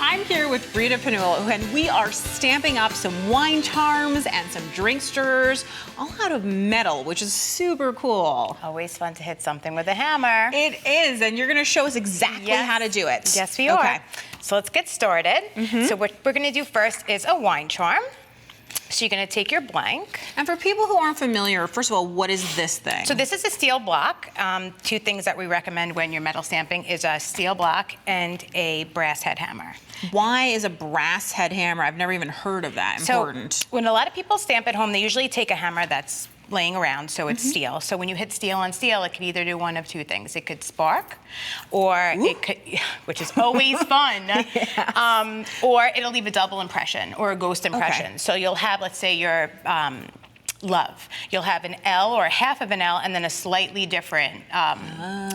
I'm here with Rita Pannulla, and we are stamping up some wine charms and some drink stirrers, all out of metal, which is super cool. Always fun to hit something with a hammer. It is, and you're going to show us exactly how to do it. Yes, we are. So let's get started. So what we're going to do first is a wine charm. So you're going to take your blank. And for people who aren't familiar, first of all, what is this thing? So this is a steel block. Two things that we recommend when you're metal stamping is a steel block and a brass head hammer. Why is a brass head hammer? I've never even heard of that. Important. So when a lot of people stamp at home, they usually take a hammer that's laying around, so it's steel. So when you hit steel on steel, it could either do one of two things. It could spark, or it could, which is always fun, or it'll leave a double impression or a ghost impression. So you'll have, let's say, your love. You'll have an L or a half of an L and then a slightly different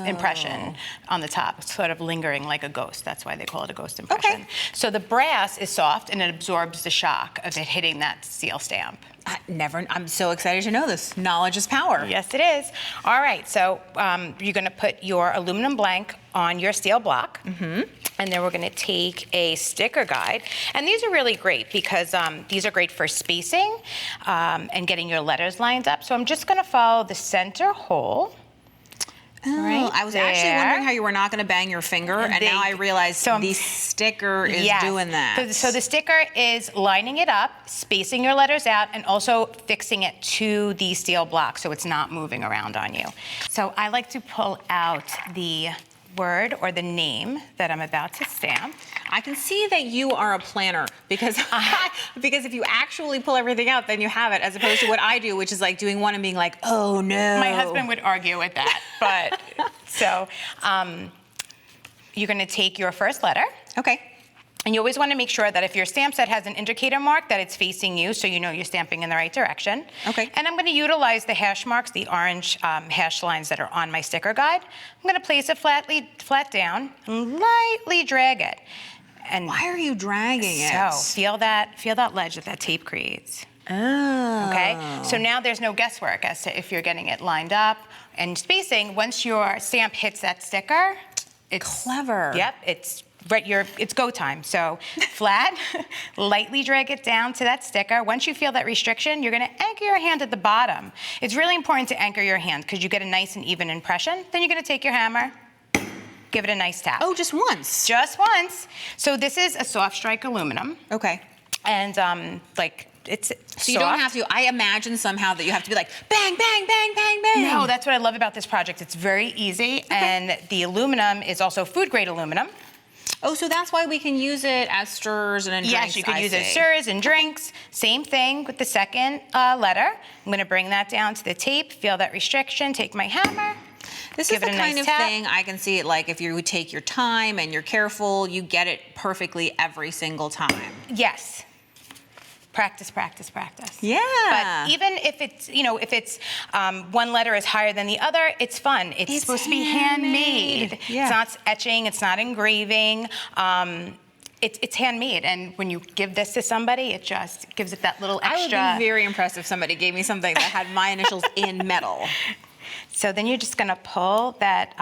impression on the top, sort of lingering like a ghost. That's why they call it a ghost impression. So the brass is soft and it absorbs the shock of it hitting that steel stamp. I'm so excited to know this. Knowledge is power. Yes, it is. All right, so you're gonna put your aluminum blank on your steel block. And then we're gonna take a sticker guide. And these are really great because these are great for spacing and getting your letters lined up. So I'm just gonna follow the center hole. Right I was actually wondering how you were not going to bang your finger, and now I realize the sticker is doing that. So the sticker is lining it up, spacing your letters out, and also fixing it to the steel block so it's not moving around on you. So I like to pull out the word or the name that I'm about to stamp. I can see that you are a planner because because if you actually pull everything out, then you have it, as opposed to what I do, which is like doing one and being like, oh no. My husband would argue with that, but so you're going to take your first letter. Okay. And you always want to make sure that if your stamp set has an indicator mark, that it's facing you, so you know you're stamping in the right direction. Okay. And I'm going to utilize the hash marks, the orange hash lines that are on my sticker guide. I'm going to place it flat down and lightly drag it. And why are you dragging it? So feel that ledge that tape creates. Oh. Okay. So now there's no guesswork as to if you're getting it lined up and spacing. Once your stamp hits that sticker, it's clever. Yep. It's go time. So flat, lightly drag it down to that sticker. Once you feel that restriction, you're gonna anchor your hand at the bottom. It's really important to anchor your hand because you get a nice and even impression. Then you're gonna take your hammer, give it a nice tap. Oh, just once? Just once. So this is a soft strike aluminum. Okay. And it's so you don't have to, I imagine somehow that you have to be like, bang, bang, bang, bang, bang. No, that's what I love about this project. It's very easy, and the aluminum is also food grade aluminum. Oh, so that's why we can use it as stirrers and in drinks. Yes, you can use it as stirrers and drinks. Same thing with the second letter. I'm gonna bring that down to the tape, feel that restriction, take my hammer. This is the kind of thing I can see it like if you take your time and you're careful, you get it perfectly every single time. Yes. Practice, practice, practice. Yeah. But even if it's, one letter is higher than the other, it's fun. It's supposed to be handmade. Yeah. It's not etching, it's not engraving. It's handmade, and when you give this to somebody, it just gives it that little extra. I would be very impressed if somebody gave me something that had my initials in metal. So then you're just gonna pull that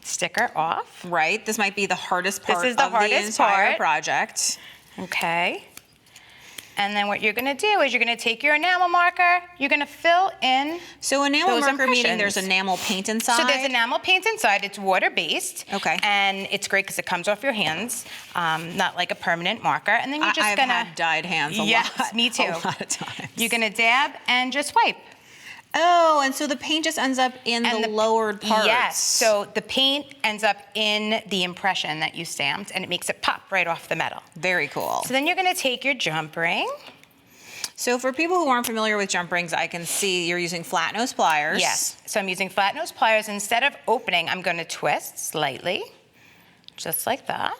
sticker off. Right, this might be the hardest part of the entire project. Okay. And then what you're gonna do is you're gonna take your enamel marker, you're gonna fill in. So enamel marker meaning there's enamel paint inside? So there's enamel paint inside, it's water-based. Okay. And it's great because it comes off your hands, not like a permanent marker. And then you're just I've had dyed hands a lot. Yes, me too. A lot of times. You're gonna dab and just wipe. Oh, and so the paint just ends up in the lowered parts. Yes, so the paint ends up in the impression that you stamped, and it makes it pop right off the metal. Very cool. So then you're gonna take your jump ring. So for people who aren't familiar with jump rings, I can see you're using flat nose pliers. Yes, so I'm using flat nose pliers. Instead of opening, I'm gonna twist slightly, just like that.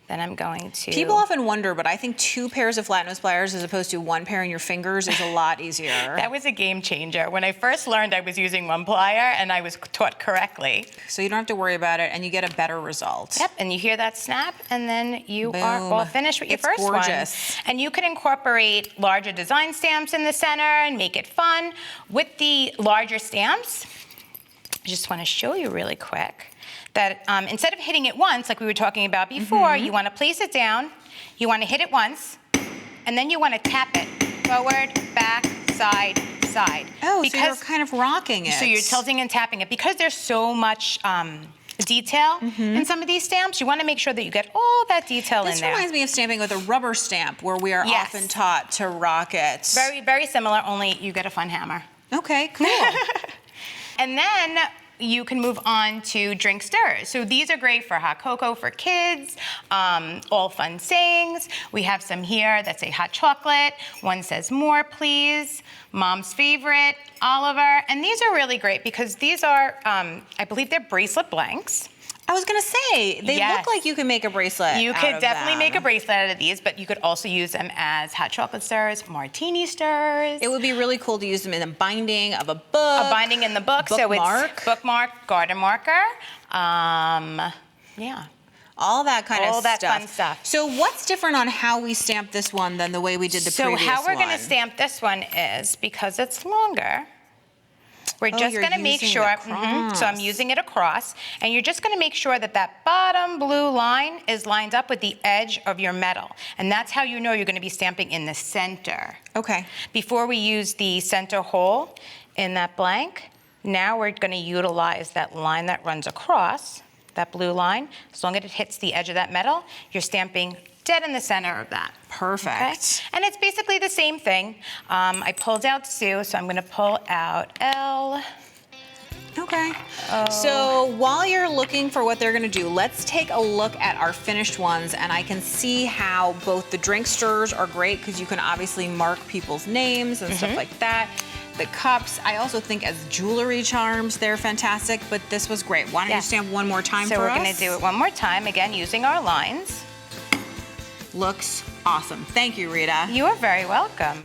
Then I'm going to... People often wonder, but I think 2 pairs of flat nose pliers as opposed to 1 pair in your fingers is a lot easier. That was a game changer. When I first learned, I was using 1 plier and I was taught correctly. So you don't have to worry about it and you get a better result. Yep, and you hear that snap and then you Boom. are all finished with your first gorgeous. one. And you can incorporate larger design stamps in the center and make it fun. With the larger stamps, I just want to show you really quick that instead of hitting it once, like we were talking about before, you want to place it down, you want to hit it once, and then you want to tap it forward, back, side, side. Oh, so you're kind of rocking it. So you're tilting and tapping it. Because there's so much detail in some of these stamps, you want to make sure that you get all that detail in there. This reminds me of stamping with a rubber stamp, where we are often taught to rock it. Very, very similar, only you get a fun hammer. Okay, cool. And then you can move on to drink stirrers. So these are great for hot cocoa for kids, all fun sayings. We have some here that say hot chocolate. One says more, please. Mom's favorite, Oliver. And these are really great because these are, I believe they're bracelet blanks. I was gonna say, they look like you can make a bracelet. You could definitely make a bracelet out of these, but you could also use them as hot chocolate stirrers, martini stirrers. It would be really cool to use them in a binding of a book. A binding in the book, so it's bookmark, garden marker, yeah. All that kind of stuff. All that fun stuff. So what's different on how we stamp this one than the way we did the previous one? So how we're gonna stamp this one is, because it's longer, we're just gonna make sure, so I'm using it across, and you're just gonna make sure that that bottom blue line is lined up with the edge of your metal. And that's how you know you're gonna be stamping in the center. Okay. Before we use the center hole in that blank, now we're gonna utilize that line that runs across, that blue line. As long as it hits the edge of that metal, you're stamping dead in the center of that. Perfect. Okay? And it's basically the same thing. I pulled out Sue, so I'm gonna pull out L. Okay. So while you're looking for what they're gonna do, let's take a look at our finished ones, and I can see how both the drink stirrers are great because you can obviously mark people's names and stuff like that. The cups, I also think as jewelry charms, they're fantastic, but this was great. Why don't you stamp one more time for us? So we're gonna do it one more time, again, using our lines. Looks awesome. Thank you, Rita. You are very welcome.